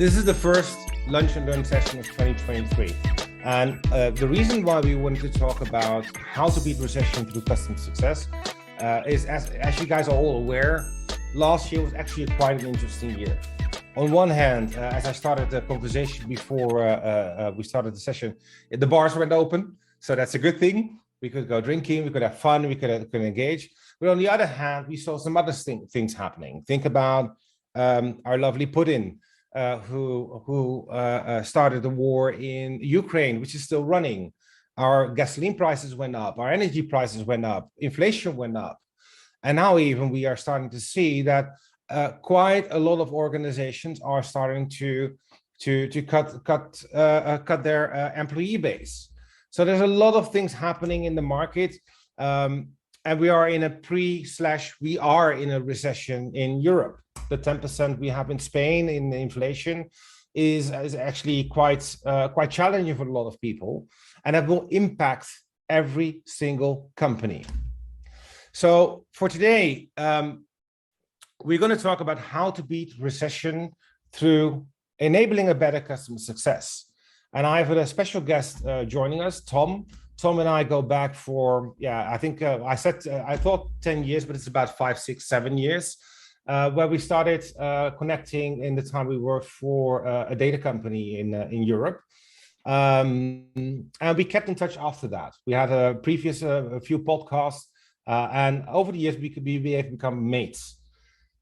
This is the first Lunch and Learn session of 2023. And the reason why we wanted to talk about how to beat recession through customer success is, as you guys are all aware, last year was actually quite an interesting year. On one hand, as I started the conversation before we started the session, the bars went open. So that's a good thing. We could go drinking, we could have fun, we could engage. But on the other hand, we saw some other things happening. Think about our lovely Putin, who started the war in Ukraine, which is still running. Our gasoline prices went up, our energy prices went up, inflation went up. And now even we are starting to see that quite a lot of organizations are starting to cut their employee base. So there's a lot of things happening in the market. And we are in a we are in a recession in Europe. The 10% we have in Spain in the inflation is actually quite challenging for a lot of people, and it will impact every single company. So for today, we're going to talk about how to beat recession through enabling a better customer success. And I have a special guest joining us, Tom. Tom and I go back for, I think I thought 10 years, but it's about 5, 6, 7 years, where we started connecting in the time we worked for a data company in Europe. And we kept in touch after that. We had a few podcasts, and over the years, we have become mates.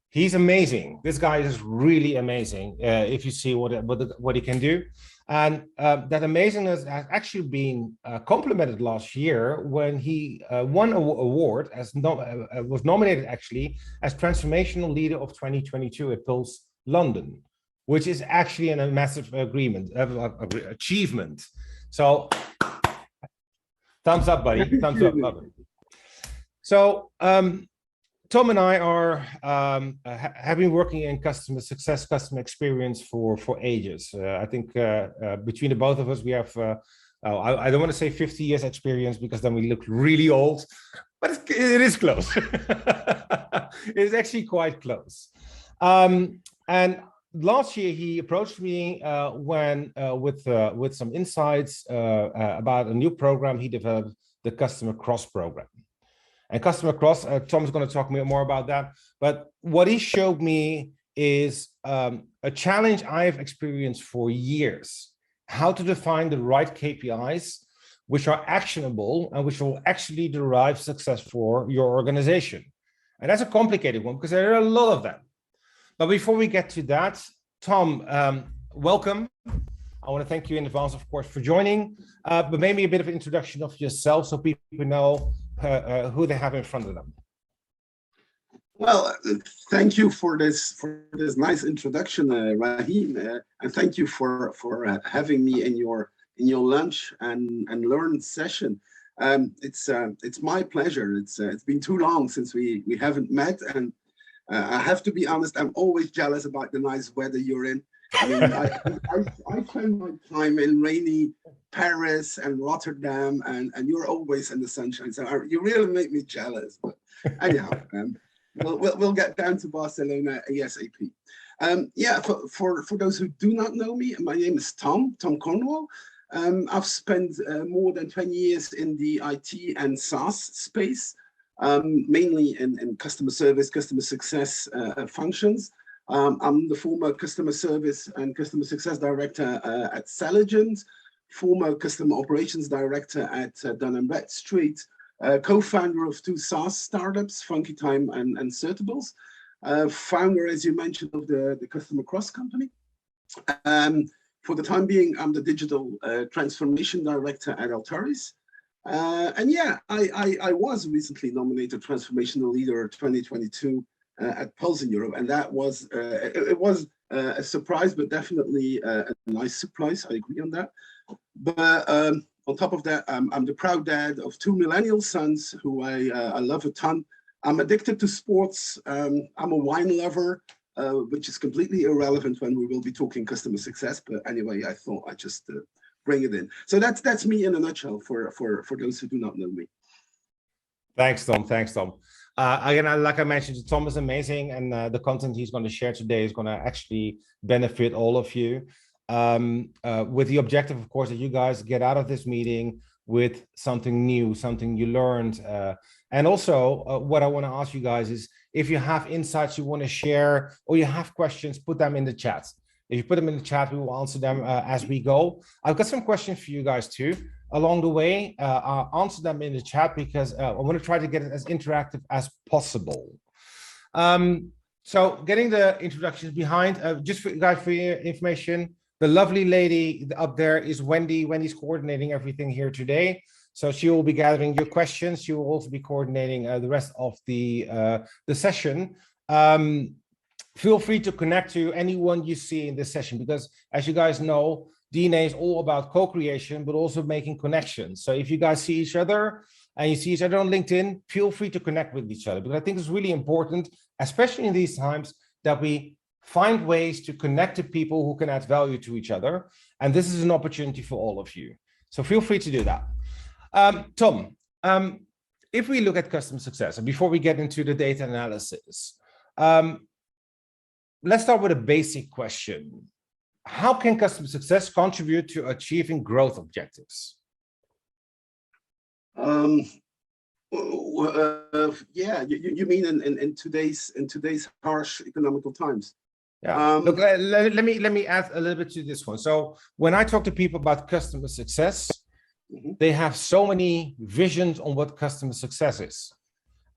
He's amazing. This guy is really amazing if you see what he can do. And that amazingness has actually been complemented last year when he won an award, was nominated actually as Transformational Leader of 2022 at Pulse London, which is actually a massive achievement. So thumbs up, buddy. Thumbs up, buddy. So Tom and I have been working in customer success, customer experience for ages. I think between the both of us, we have, I don't want to say 50 years experience because then we look really old, but it is close. It's actually quite close. And last year he approached me with some insights about a new program he developed, the Customer Cross program. And Customer Cross, Tom's going to talk more about that. But what he showed me is a challenge I've experienced for years: how to define the right KPIs, which are actionable and which will actually derive success for your organization. And that's a complicated one because there are a lot of them. But before we get to that, Tom, welcome. I want to thank you in advance, of course, for joining. But maybe a bit of an introduction of yourself so people know who they have in front of them. Well, thank you for this nice introduction, Rahim, and thank you for having me in your lunch and learn session. It's my pleasure. It's been too long since we haven't met, and I have to be honest, I'm always jealous about the nice weather you're in. I mean, I spend my time in rainy Paris and Rotterdam, and you're always in the sunshine. So you really make me jealous. But anyhow, we'll get down to Barcelona ASAP. For those who do not know me, my name is Tom Carnewal. I've spent more than 20 years in the IT and SaaS space, mainly in customer service, customer success functions. I'm the former customer service and customer success director at Saligent, former customer operations director at Dun & Bradstreet, co-founder of 2 SaaS startups, Funky Time and Certables, founder, as you mentioned, of the Customer Cross company. For the time being, I'm the digital transformation director at Altaris. I was recently nominated Transformational Leader 2022 at Pulse in Europe, and that was it was a surprise, but definitely a nice surprise. I agree on that. But on top of that, I'm the proud dad of 2 millennial sons who I love a ton. I'm addicted to sports. I'm a wine lover, which is completely irrelevant when we will be talking customer success. But anyway, I thought I'd just bring it in. So that's me in a nutshell for those who do not know me. Thanks, Tom. Thanks, Tom. Again, like I mentioned, Tom is amazing, and the content he's going to share today is going to actually benefit all of you. With the objective, of course, that you guys get out of this meeting with something new, something you learned. And also, what I want to ask you guys is, if you have insights you want to share or you have questions, put them in the chat. If you put them in the chat, we will answer them as we go. I've got some questions for you guys too along the way. I'll answer them in the chat because I want to try to get it as interactive as possible. So getting the introductions behind, just for you guys, for your information, the lovely lady up there is Wendy. Wendy's coordinating everything here today. So she will be gathering your questions. She will also be coordinating the rest of the session. Feel free to connect to anyone you see in this session, because as you guys know, DnA is all about co-creation, but also making connections. So if you guys see each other and you see each other on LinkedIn, feel free to connect with each other, because I think it's really important, especially in these times, that we find ways to connect to people who can add value to each other. And this is an opportunity for all of you. So feel free to do that. Tom, if we look at customer success, and before we get into the data analysis, let's start with a basic question. How can customer success contribute to achieving growth objectives? Yeah, you mean in today's harsh economical times? Yeah. Look, let me add a little bit to this one. So when I talk to people about customer success, they have so many visions on what customer success is.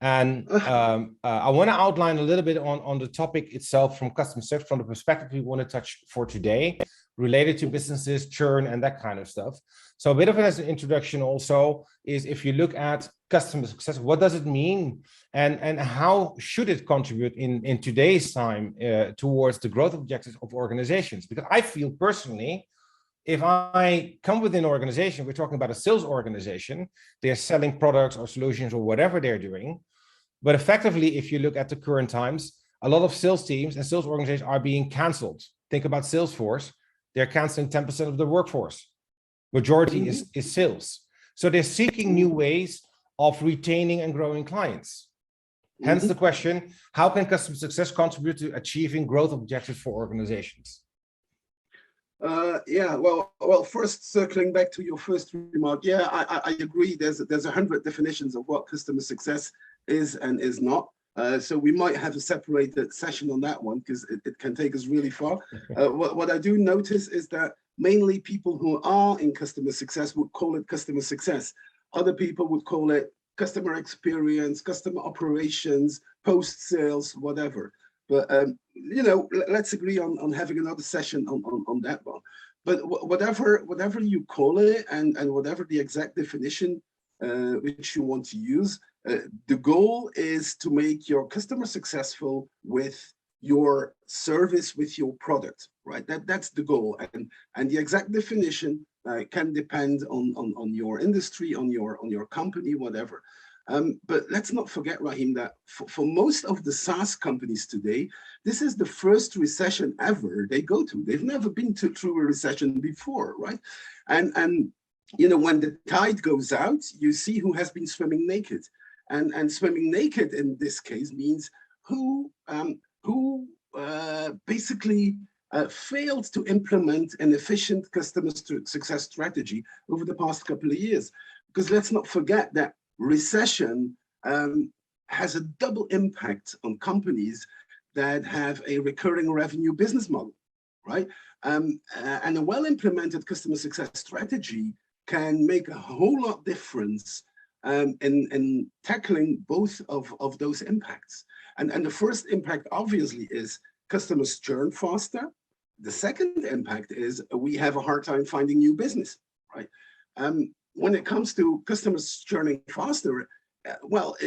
And I want to outline a little bit on the topic itself from customer success, from the perspective we want to touch for today, related to businesses, churn, and that kind of stuff. So a bit of it as an introduction also is, if you look at customer success, what does it mean, and how should it contribute in today's time towards the growth objectives of organizations? Because I feel personally, if I come within an organization, we're talking about a sales organization, they're selling products or solutions or whatever they're doing. But effectively, if you look at the current times, a lot of sales teams and sales organizations are being canceled. Think about Salesforce. They're canceling 10% of the workforce. Majority is sales. So they're seeking new ways of retaining and growing clients. Hence the question, how can customer success contribute to achieving growth objectives for organizations? Yeah, well, first, circling back to your first remark, yeah, I agree. There's 100 definitions of what customer success is and is not. So we might have a separated session on that one, because it can take us really far. What I do notice is that mainly people who are in customer success would call it customer success. Other people would call it customer experience, customer operations, post-sales, whatever. But, you know, let's agree on having another session on that one. But whatever you call it, and whatever the exact definition which you want to use, the goal is to make your customer successful with your service, with your product, right? That's the goal. And the exact definition can depend on your industry, on your company, whatever. But let's not forget, Rahim, that for most of the SaaS companies today, this is the first recession ever they go to. They've never been through a recession before, right? And you know, when the tide goes out, you see who has been swimming naked. And swimming naked in this case means who basically failed to implement an efficient customer success strategy over the past couple of years. Because let's not forget that recession has a double impact on companies that have a recurring revenue business model, right? And a well-implemented customer success strategy can make a whole lot difference in tackling both of those impacts. And the first impact obviously is customers churn faster. The second impact is we have a hard time finding new business, right? When it comes to customers churning faster, well,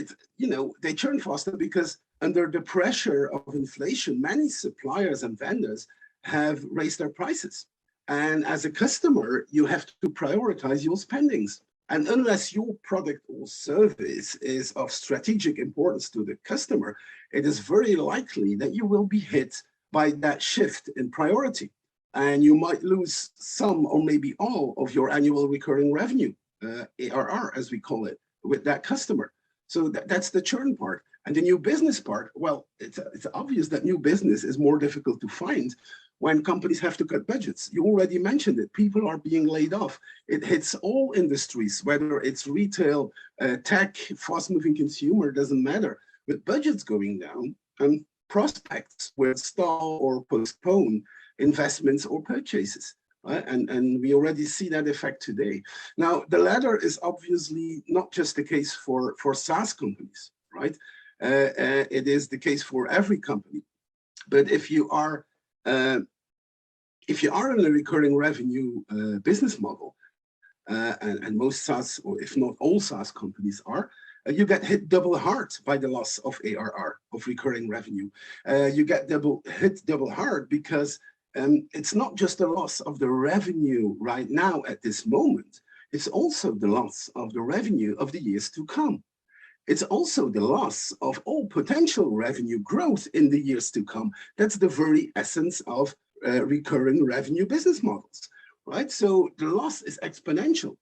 they churn faster because under the pressure of inflation, many suppliers and vendors have raised their prices. And as a customer, you have to prioritize your spendings. And unless your product or service is of strategic importance to the customer, it is very likely that you will be hit by that shift in priority. And you might lose some or maybe all of your annual recurring revenue, ARR, as we call it, with that customer. So that's the churn part. And the new business part, well, it's obvious that new business is more difficult to find when companies have to cut budgets. You already mentioned it. People are being laid off. It hits all industries, whether it's retail, tech, fast-moving consumer, doesn't matter. With budgets going down, prospects will stall or postpone investments or purchases. Right? And we already see that effect today. Now, the latter is obviously not just the case for SaaS companies, right? It is the case for every company. But if you are in a recurring revenue business model, and most SaaS, or if not all SaaS companies are, you get hit double hard by the loss of ARR, of recurring revenue. You get hit double hard because it's not just the loss of the revenue right now at this moment, it's also the loss of the revenue of the years to come. It's also the loss of all potential revenue growth in the years to come. That's the very essence of recurring revenue business models, right? So the loss is exponential.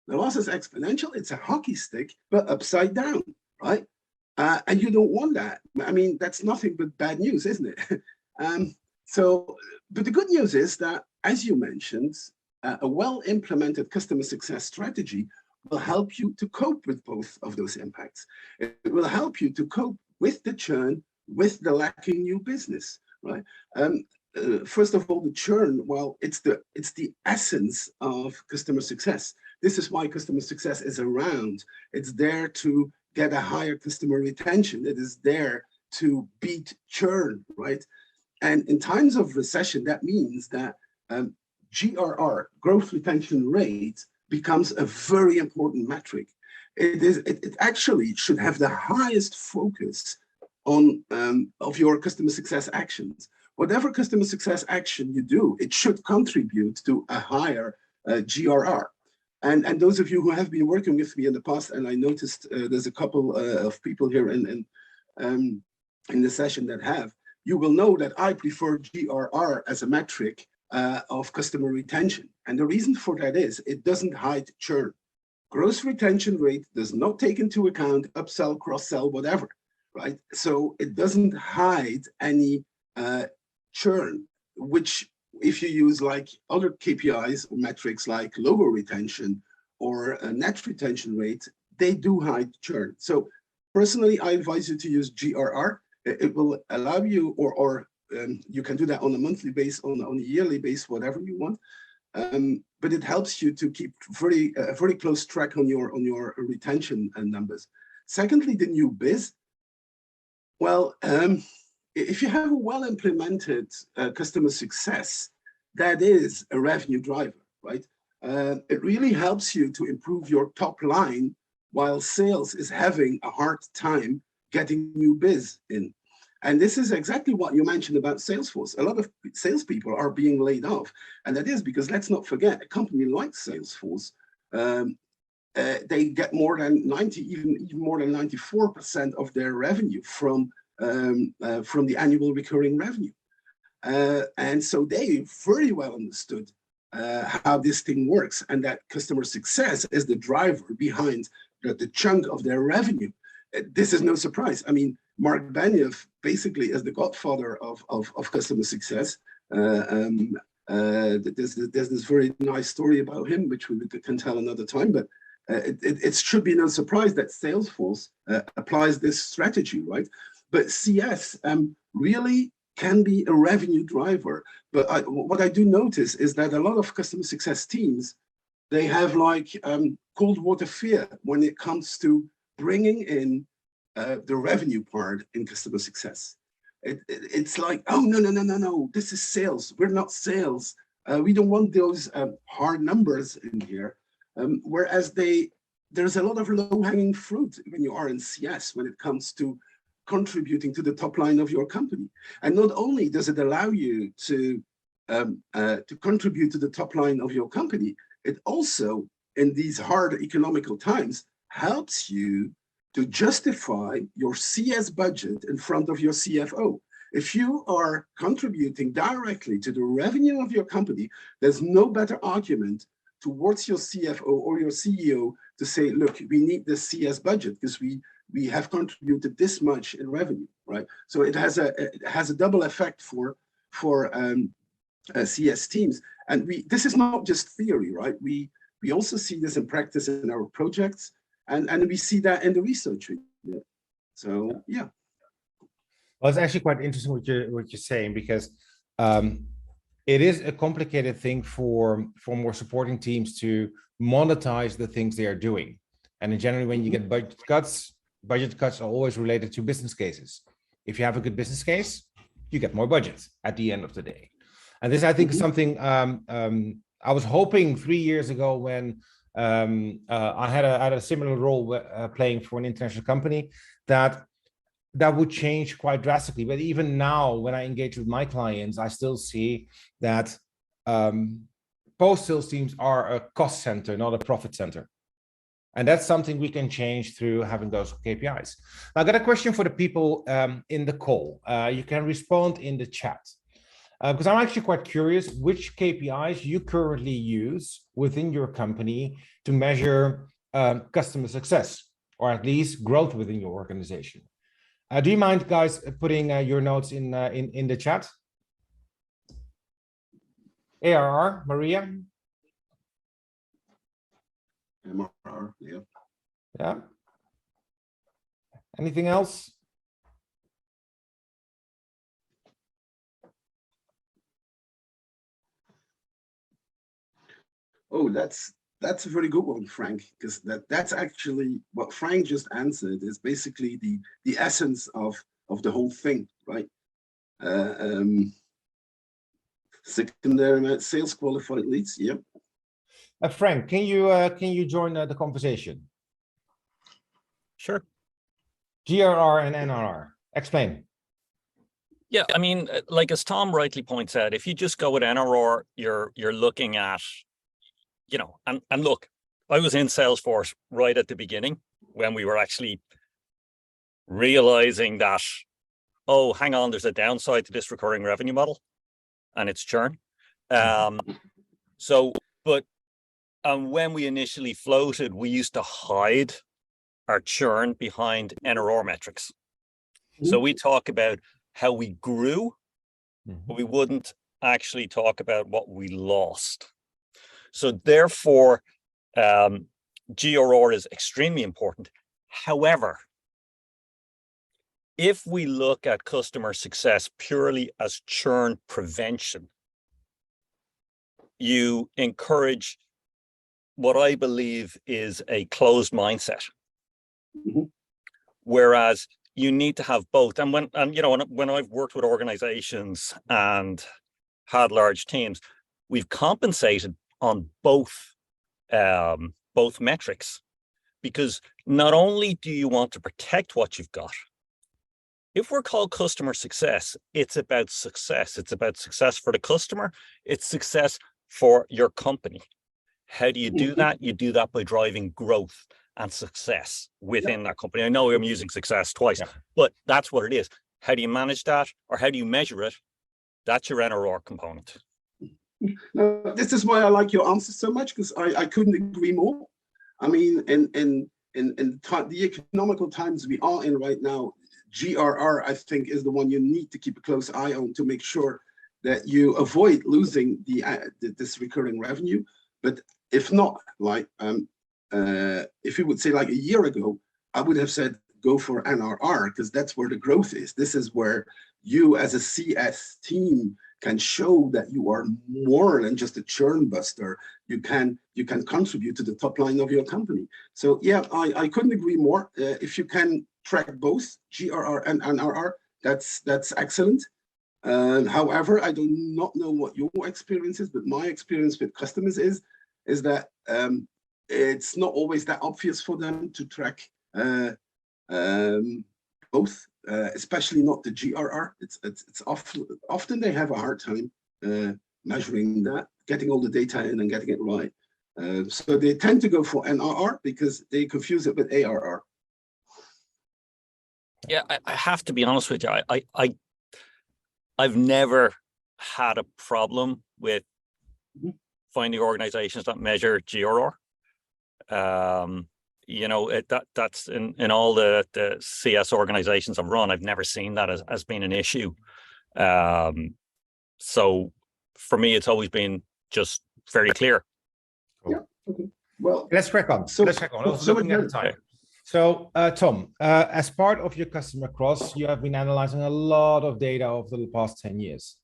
The loss is exponential. It's a hockey stick, but upside down, right? And you don't want that. I mean, that's nothing but bad news, isn't it? But the good news is that, as you mentioned, a well-implemented customer success strategy will help you to cope with both of those impacts. It will help you to cope with the churn, with the lacking new business, right? First of all, the churn, well, it's the essence of customer success. This is why customer success is around. It's there to get a higher customer retention. It is there to beat churn, right? And in times of recession, that means that GRR, growth retention rate, becomes a very important metric. It actually should have the highest focus on of your customer success actions. Whatever customer success action you do, it should contribute to a higher GRR. And those of you who have been working with me in the past, and I noticed there's a couple of people here in the session that have, you will know that I prefer GRR as a metric of customer retention. And the reason for that is it doesn't hide churn. Gross retention rate does not take into account upsell, cross-sell, whatever, right? So it doesn't hide any churn, which if you use like other KPIs or metrics like logo retention or a net retention rate, they do hide churn. So personally, I advise you to use GRR. It will allow you, or you can do that on a monthly base, on a yearly base, whatever you want. But it helps you to keep very close track on your retention numbers. Secondly, the new biz. Well, if you have a well-implemented customer success, that is a revenue driver, right? It really helps you to improve your top line while sales is having a hard time getting new biz in. And this is exactly what you mentioned about Salesforce. A lot of salespeople are being laid off. And that is because, let's not forget, a company like Salesforce, they get more than 90, even more than 94% of their revenue from the annual recurring revenue. And so they very well understood how this thing works, and that customer success is the driver behind the chunk of their revenue. This is no surprise. I mean, Mark Benioff basically is the godfather of customer success. There's this very nice story about him, which we can tell another time, but it should be no surprise that Salesforce applies this strategy, right? But CS really can be a revenue driver. But what I do notice is that a lot of customer success teams, they have like cold water fear when it comes to bringing in the revenue part in customer success. It's like, oh, no, this is sales. We're not sales. We don't want those hard numbers in here. Whereas there's a lot of low-hanging fruit when you are in CS when it comes to contributing to the top line of your company. And not only does it allow you to contribute to the top line of your company, it also, in these hard economical times, helps you to justify your CS budget in front of your CFO. If you are contributing directly to the revenue of your company, there's no better argument towards your CFO or your CEO to say, look, we need this CS budget because we we have contributed this much in revenue, right? So it has a double effect for CS teams. And this is not just theory, right? We also see this in practice in our projects, and we see that in the research. So yeah. Well, it's actually quite interesting what you're saying, because it is a complicated thing for more supporting teams to monetize the things they are doing. And generally, when you get budget cuts are always related to business cases. If you have a good business case, you get more budget at the end of the day. And this, I think, is something I was hoping 3 years ago when I had a similar role playing for an international company, that would change quite drastically. But even now, when I engage with my clients, I still see that post-sales teams are a cost center, not a profit center. And that's something we can change through having those KPIs. Now, I got a question for the people in the call. You can respond in the chat. Because I'm actually quite curious which KPIs you currently use within your company to measure customer success, or at least growth within your organization. Do you mind, guys, putting your notes in the chat? ARR, Maria? MRR, yeah. Yeah. Anything else? Oh, that's a very good one, Frank, because that's actually what Frank just answered is basically the essence of the whole thing, right? Secondary sales qualified leads, yeah. Frank, can you join the conversation? Sure. GRR and NRR. Explain. Yeah, I mean, like as Tom rightly points out, if you just go with NRR, you're looking at, you know, and look, I was in Salesforce right at the beginning when we were actually realizing that, oh, hang on, there's a downside to this recurring revenue model, and it's churn. When we initially floated, we used to hide our churn behind NRR metrics. So we talk about how we grew, but we wouldn't actually talk about what we lost. So therefore, GRR is extremely important. However, if we look at customer success purely as churn prevention, you encourage what I believe is a closed mindset. Whereas you need to have both. And when I've worked with organizations and had large teams, we've compensated on both metrics, because not only do you want to protect what you've got. If we're called customer success, it's about success. It's about success for the customer. It's success for your company. How do you do that? You do that by driving growth and success within that company. I know I'm using success twice, but that's what it is. How do you manage that, or how do you measure it? That's your NRR component. No, this is why I like your answer so much, because I couldn't agree more. I mean, in the economical times we are in right now, GRR, I think, is the one you need to keep a close eye on to make sure that you avoid losing this recurring revenue. But if not, like if you would say like a year ago, I would have said go for NRR, because that's where the growth is. This is where you as a CS team can show that you are more than just a churn buster. You can contribute to the top line of your company. So yeah, I couldn't agree more. If you can track both GRR and NRR, that's excellent. However, I do not know what your experience is, but my experience with customers is that it's not always that obvious for them to track both, especially not the GRR. It's often they have a hard time measuring that, getting all the data in and getting it right. So they tend to go for NRR because they confuse it with ARR. Yeah, I have to be honest with you. I've never had a problem with finding organizations that measure GRR. you know, that's in all the CS organizations I've run, I've never seen that as being an issue. So for me, it's always been just very clear. Yeah. Okay. Well, let's crack on. Let's crack on. I was looking at the time. So, Tom, as part of your customer cross, you have been analyzing a lot of data over the past 10 years.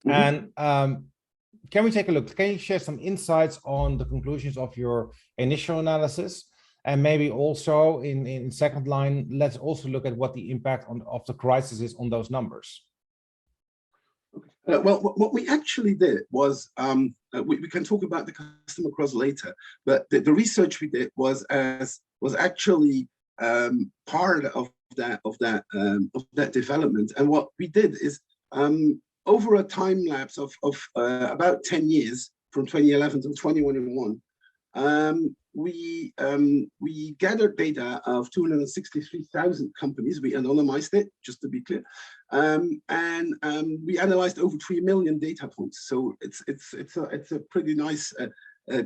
And can we take a look? Can you share some insights on the conclusions of your initial analysis? And maybe also in second line, let's also look at what the impact of the crisis is on those numbers. Well, what we actually did was, we can talk about the customer cross later, but the research we did was actually part of that development. And what we did is, over a time lapse of about 10 years, from 2011 to 2021, we gathered data of 263,000 companies. We anonymized it, just to be clear, and we analyzed over 3 million data points. So it's a pretty nice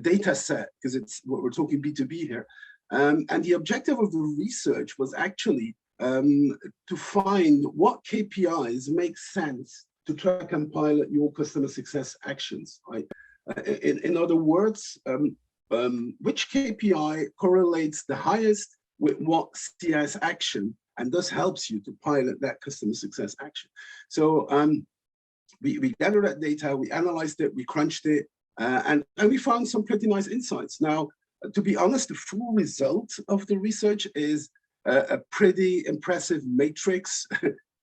data set, because it's what we're talking B2B here. And the objective of the research was actually to find what KPIs make sense to track and pilot your customer success actions. Right? In other words, which KPI correlates the highest with what CS action, and thus helps you to pilot that customer success action. So we gathered that data, we analyzed it, we crunched it, and we found some pretty nice insights. Now, to be honest, the full result of the research is a pretty impressive matrix,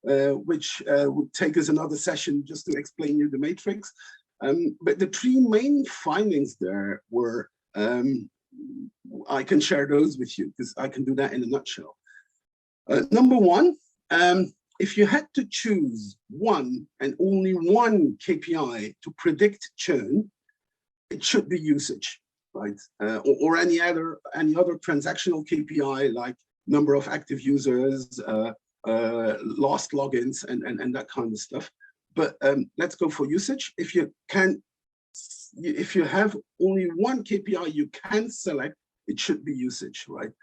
which would take us another session just to explain you the matrix. But the three main findings there were, I can share those with you because I can do that in a nutshell. Number one, if you had to choose one and only one KPI to predict churn, it should be usage, right? Or any other transactional KPI like number of active users, lost logins, and that kind of stuff. But let's go for usage. If you have only one KPI you can select, it should be usage, right?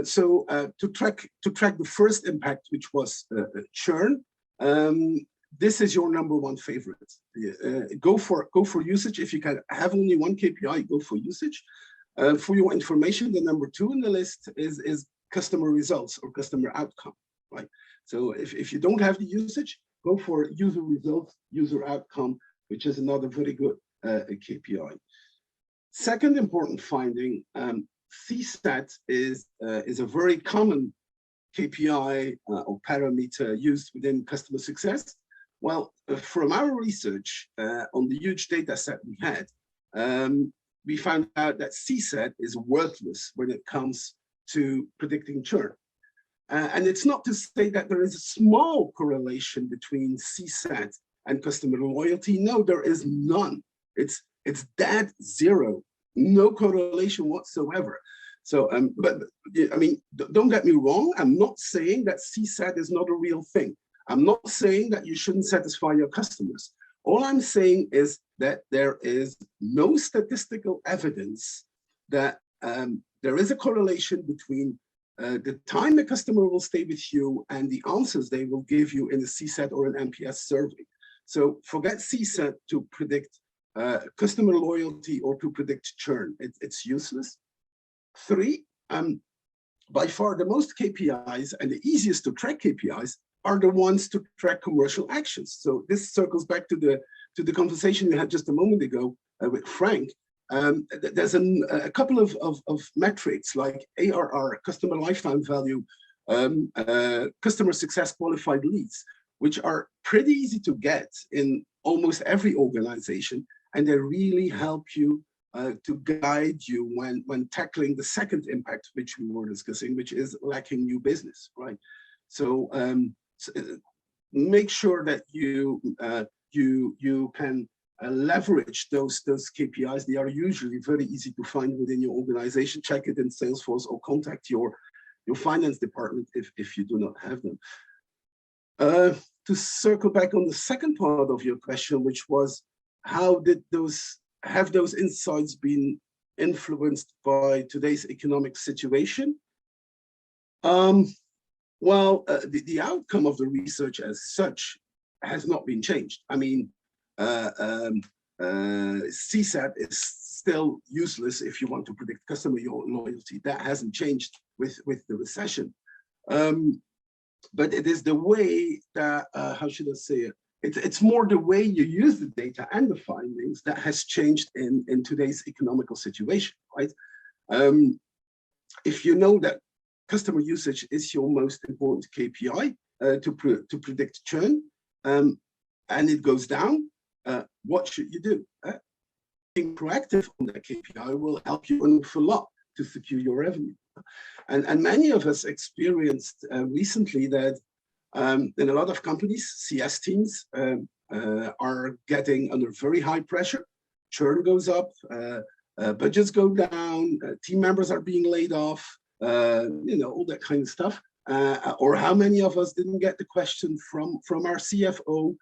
So to track the first impact, which was churn, this is your number one favorite. Go for usage. If you can have only one KPI, go for usage. For your information, the number two in the list is customer results or customer outcome, right? So if you don't have the usage, go for user results, user outcome, which is another very good KPI. Second important finding, CSAT is a very common KPI or parameter used within customer success. Well, from our research on the huge data set we had, we found out that CSAT is worthless when it comes to predicting churn. And it's not to say that there is a small correlation between CSAT and customer loyalty. No, there is none. It's dead zero, no correlation whatsoever. So, but I mean, don't get me wrong. I'm not saying that CSAT is not a real thing. I'm not saying that you shouldn't satisfy your customers. All I'm saying is that there is no statistical evidence that there is a correlation between the time a customer will stay with you and the answers they will give you in a CSAT or an NPS survey. So forget CSAT to predict customer loyalty or to predict churn. It's useless. Three, by far the most KPIs and the easiest to track KPIs are the ones to track commercial actions. So this circles back to the conversation we had just a moment ago with Frank. There's a couple of metrics like ARR, customer lifetime value, customer success qualified leads, which are pretty easy to get in almost every organization, and they really help you to guide you when tackling the second impact, which we were discussing, which is lacking new business, right? So, make sure that you can leverage those KPIs. They are usually very easy to find within your organization. Check it in Salesforce or contact your finance department if you do not have them. To circle back on the second part of your question, which was how did those insights been influenced by today's economic situation? The outcome of the research as such has not been changed. I mean, CSAT is still useless if you want to predict customer loyalty. That hasn't changed with the recession. But it is the way that, how should I say it? It's more the way you use the data and the findings that has changed in today's economical situation, right? If you know that customer usage is your most important KPI to predict churn, and it goes down, what should you do? Being proactive on that KPI will help you an awful lot to secure your revenue. And many of us experienced recently that in a lot of companies, CS teams are getting under very high pressure. Churn goes up, budgets go down, team members are being laid off, all that kind of stuff. Or how many of us didn't get the question from our CFO,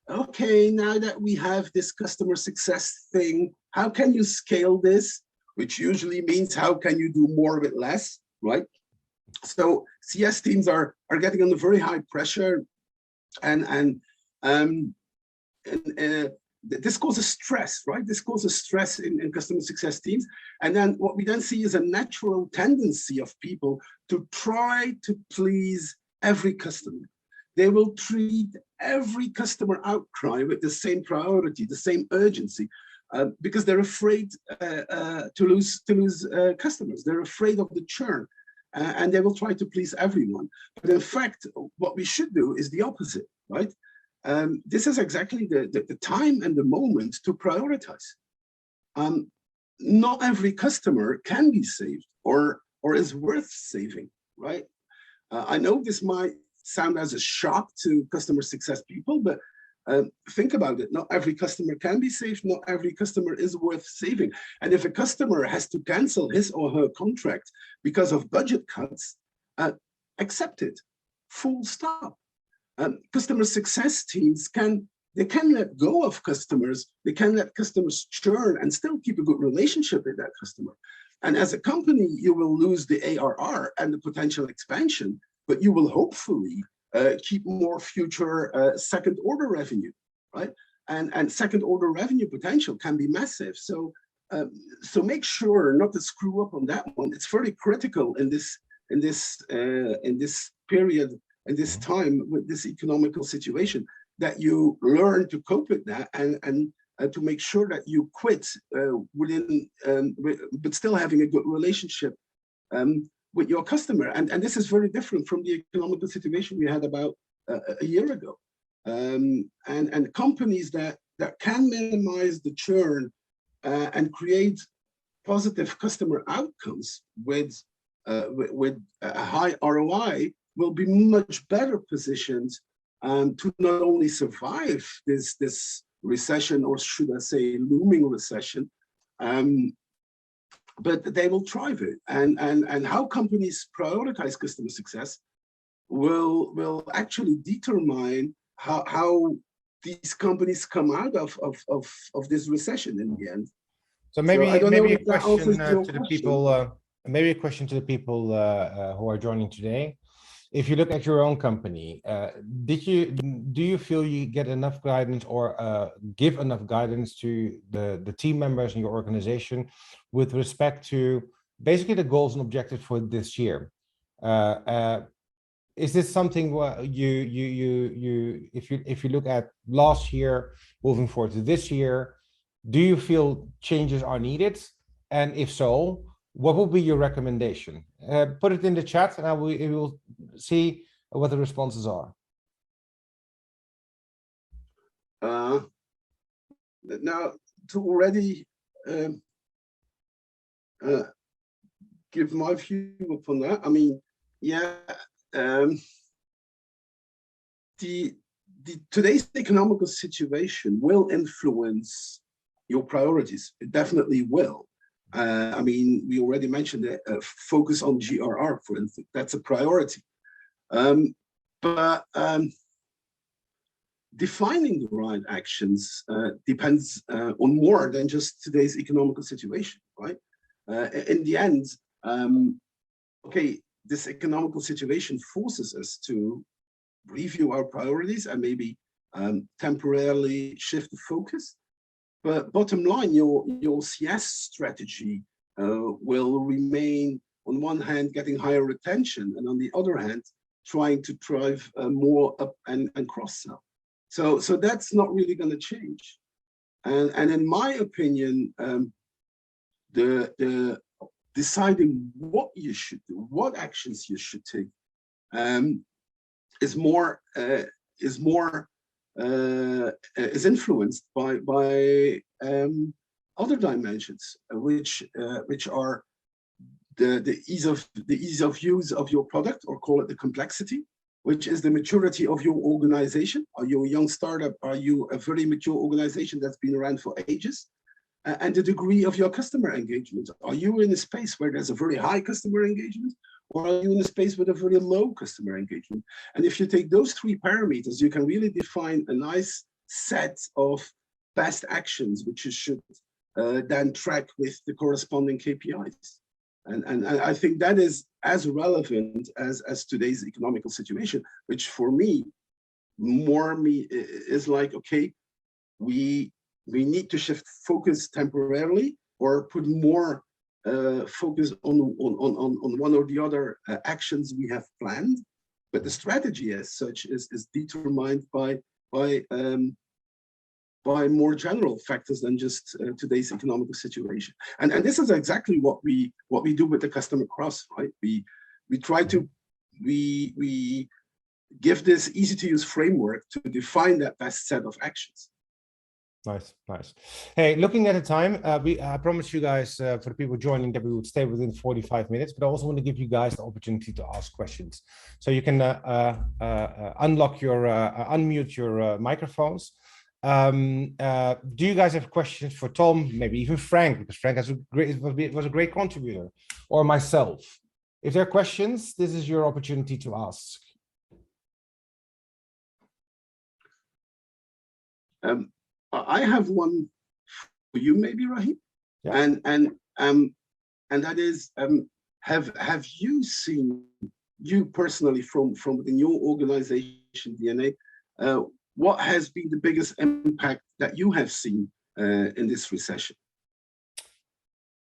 okay, now that we have this customer success thing, how can you scale this? Which usually means how can you do more with less, right? So CS teams are getting under very high pressure, and this causes stress, right? This causes stress in customer success teams. And then what we then see is a natural tendency of people to try to please every customer. They will treat every customer outcry with the same priority, the same urgency, because they're afraid to lose customers. They're afraid of the churn, and they will try to please everyone. But in fact, what we should do is the opposite, right? This is exactly the time and the moment to prioritize. Not every customer can be saved or is worth saving, right? I know this might sound as a shock to customer success people, but think about it. Not every customer can be saved. Not every customer is worth saving. And if a customer has to cancel his or her contract because of budget cuts, accept it, full stop. Customer success teams can let go of customers. They can let customers churn and still keep a good relationship with that customer. And as a company, you will lose the ARR and the potential expansion, but you will hopefully keep more future second order revenue, right? And second order revenue potential can be massive. So make sure not to screw up on that one. It's very critical in this period, in this time with this economical situation, that you learn to cope with that and to make sure that you quit but still having a good relationship with your customer. And this is very different from the economical situation we had about a year ago. And companies that can minimize the churn and create positive customer outcomes with a high ROI will be much better positioned to not only survive this recession, or should I say looming recession, but they will thrive it. And how companies prioritize customer success will actually determine how these companies come out of this recession in the end. So maybe a question to the people. Maybe a question to the people who are joining today. If you look at your own company, do you feel you get enough guidance or give enough guidance to the team members in your organization with respect to basically the goals and objectives for this year? Is this something if you look at last year moving forward to this year, do you feel changes are needed? And if so, what will be your recommendation? Put it in the chat, and we will see what the responses are. Now, to already give my view upon that, I mean, yeah, today's economical situation will influence your priorities. It definitely will. I mean, we already mentioned that focus on GRR, for instance, that's a priority. But defining the right actions depends on more than just today's economical situation, right? in the end, okay, this economical situation forces us to review our priorities and maybe temporarily shift the focus. But bottom line, your CS strategy will remain, on one hand, getting higher retention, and on the other hand, trying to drive more up and cross-sell. So that's not really going to change. And in my opinion, the deciding what you should do, what actions you should take, is influenced by other dimensions, which are the ease of use of your product, or call it the complexity, which is the maturity of your organization. Are you a young startup? Are you a very mature organization that's been around for ages? And the degree of your customer engagement. Are you in a space where there's a very high customer engagement, or are you in a space with a very low customer engagement? And if you take those three parameters, you can really define a nice set of best actions, which you should then track with the corresponding KPIs. And I think that is as relevant as today's economical situation, which for me, is like, okay, we need to shift focus temporarily, or put more focus on one or the other actions we have planned. But the strategy as such is determined by more general factors than just today's economical situation. And this is exactly what we do with the customer cross, right? We try to we give this easy to use framework to define that best set of actions. Nice. Hey, looking at the time, I promised you guys, for the people joining, that we would stay within 45 minutes, but I also want to give you guys the opportunity to ask questions. So you can unmute your microphones. Do you guys have questions for Tom, maybe even Frank, because Frank was a great contributor, or myself? If there are questions, this is your opportunity to ask. I have one for you, maybe, Rahim. Yeah. And that is, have you seen, you personally, from within your organization, DnA, what has been the biggest impact that you have seen in this recession?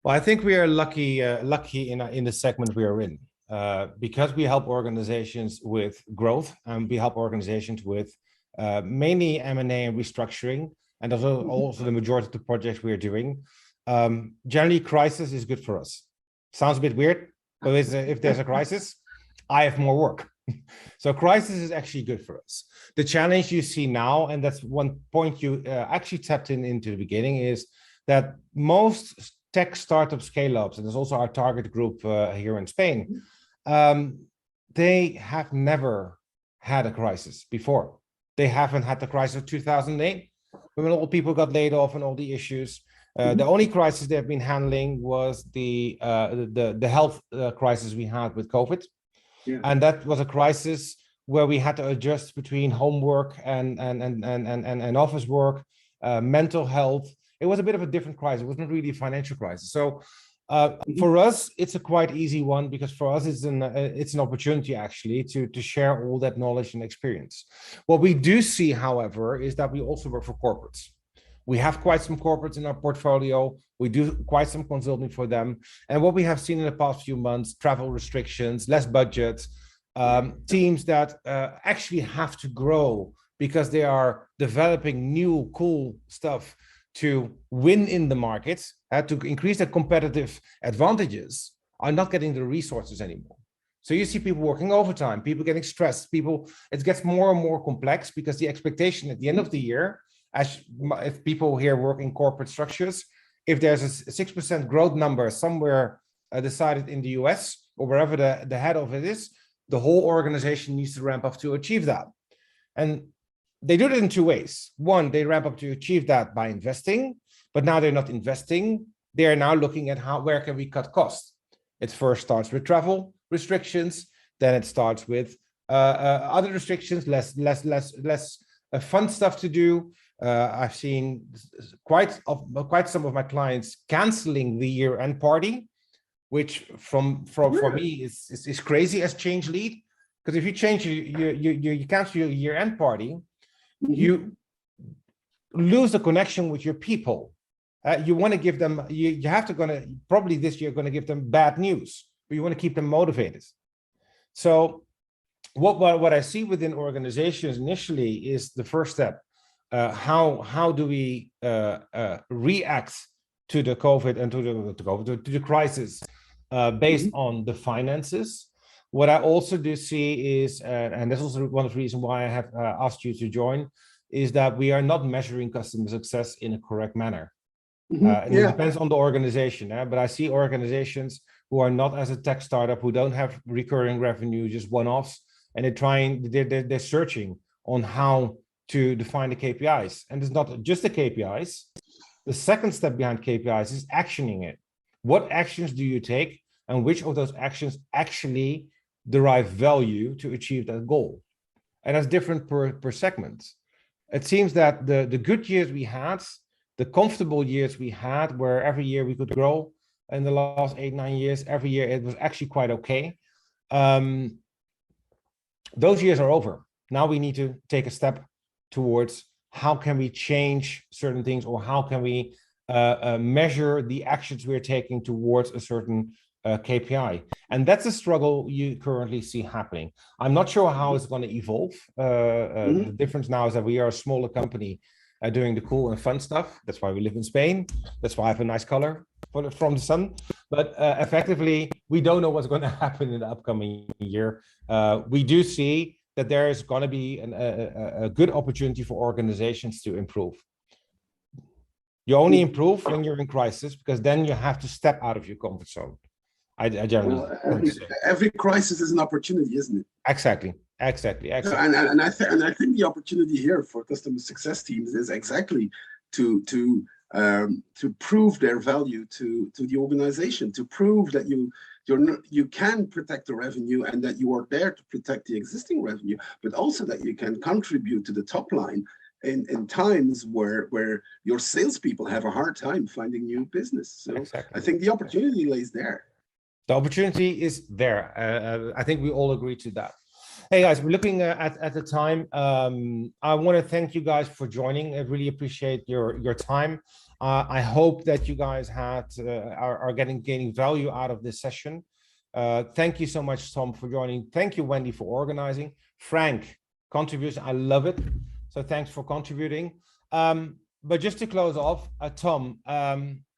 Well, I think we are lucky in the segment we are in, because we help organizations with growth, and we help organizations with mainly M&A and restructuring, and also the majority of the projects we are doing. Generally, crisis is good for us. Sounds a bit weird, but if there's a crisis, I have more work. So crisis is actually good for us. The challenge you see now, and that's one point you actually tapped into the beginning, is that most tech startup scale-ups, and there's also our target group here in Spain, they have never had a crisis before. They haven't had the crisis of 2008, when all people got laid off and all the issues. The only crisis they've been handling was the health crisis we had with COVID. Yeah. And that was a crisis where we had to adjust between homework and office work, mental health. It was a bit of a different crisis. It was not really a financial crisis. So for us, it's a quite easy one, because for us, it's an opportunity actually to share all that knowledge and experience. What we do see, however, is that we also work for corporates. We have quite some corporates in our portfolio. We do quite some consulting for them. And what we have seen in the past few months, travel restrictions, less budget, teams that actually have to grow because they are developing new cool stuff to win in the market, to increase their competitive advantages, are not getting the resources anymore. So you see people working overtime, people getting stressed, it gets more and more complex, because the expectation at the end of the year, if people here work in corporate structures, if there's a 6% growth number somewhere decided in the US or wherever the head of it is, the whole organization needs to ramp up to achieve that. And they do it in two ways. One, they ramp up to achieve that by investing, but now they're not investing. They are now looking at where can we cut costs. It first starts with travel restrictions, then it starts with other restrictions, less fun stuff to do. I've seen quite some of my clients canceling the year-end party, which for me is crazy as change lead. Because if you change you cancel your year-end party, you lose the connection with your people. You want to give them, you have to probably this year going to give them bad news, but you want to keep them motivated. So what I see within organizations initially is the first step. How do we react to the COVID and to the crisis based on the finances? What I also do see is, and that's also one of the reasons why I have asked you to join, is that we are not measuring customer success in a correct manner. And it depends on the organization, but I see organizations who are not as a tech startup, who don't have recurring revenue, just one-offs, and they're searching on how to define the KPIs. And it's not just the KPIs. The second step behind KPIs is actioning it. What actions do you take, and which of those actions actually derive value to achieve that goal? And that's different per segment. It seems that the good years we had, the comfortable years we had, where every year we could grow in the last 8-9 years, every year it was actually quite okay. Those years are over. Now we need to take a step towards how can we change certain things, or how can we measure the actions we're taking towards a certain KPI. And that's a struggle you currently see happening. I'm not sure how it's going to evolve. The difference now is that we are a smaller company doing the cool and fun stuff. That's why we live in Spain. That's why I have a nice color from the sun. But effectively, we don't know what's going to happen in the upcoming year. We do see that there is going to be a good opportunity for organizations to improve. You only improve when you're in crisis, because then you have to step out of your comfort zone. I generally every crisis is an opportunity, isn't it? Exactly. And I think the opportunity here for customer success teams is exactly to prove their value to the organization, to prove that you can protect the revenue, and that you are there to protect the existing revenue, but also that you can contribute to the top line in times where your salespeople have a hard time finding new business. So exactly. I think the opportunity lays there. The opportunity is there. I think we all agree to that. Hey guys, we're looking at the time. I want to thank you guys for joining. I really appreciate your time. I hope that you guys are gaining value out of this session. Thank you so much, Tom, for joining. Thank you, Wendy, for organizing. Frank, contribution, I love it. So thanks for contributing. But just to close off, Tom,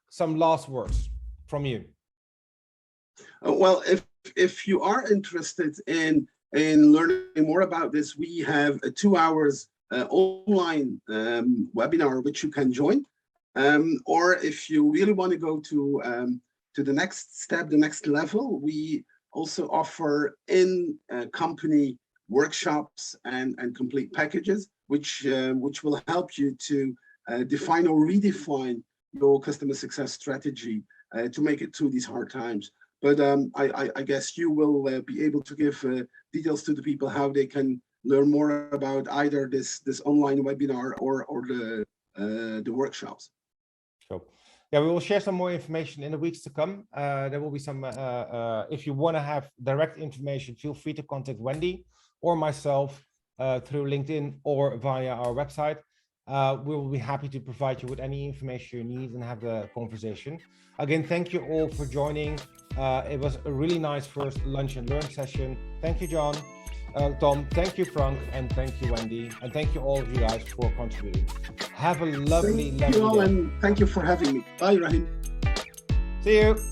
some last words from you. Well, if you are interested in learning more about this, we have a 2 hours online webinar which you can join. Or if you really want to go to the next step, the next level, we also offer in-company workshops and complete packages, which will help you to define or redefine your customer success strategy to make it through these hard times. But I guess you will be able to give details to the people how they can learn more about either this online webinar or the workshops. So yeah, we will share some more information in the weeks to come. There will be some, if you want to have direct information, feel free to contact Wendy or myself through LinkedIn or via our website. We will be happy to provide you with any information you need and have the conversation. Again, thank you all for joining. It was a really nice first lunch and learn session. Thank you, John, Tom, thank you, Frank, and thank you, Wendy, and thank you all of you guys for contributing. Have a lovely, thank you all, day. And thank you for having me. Bye, Rahim. See you.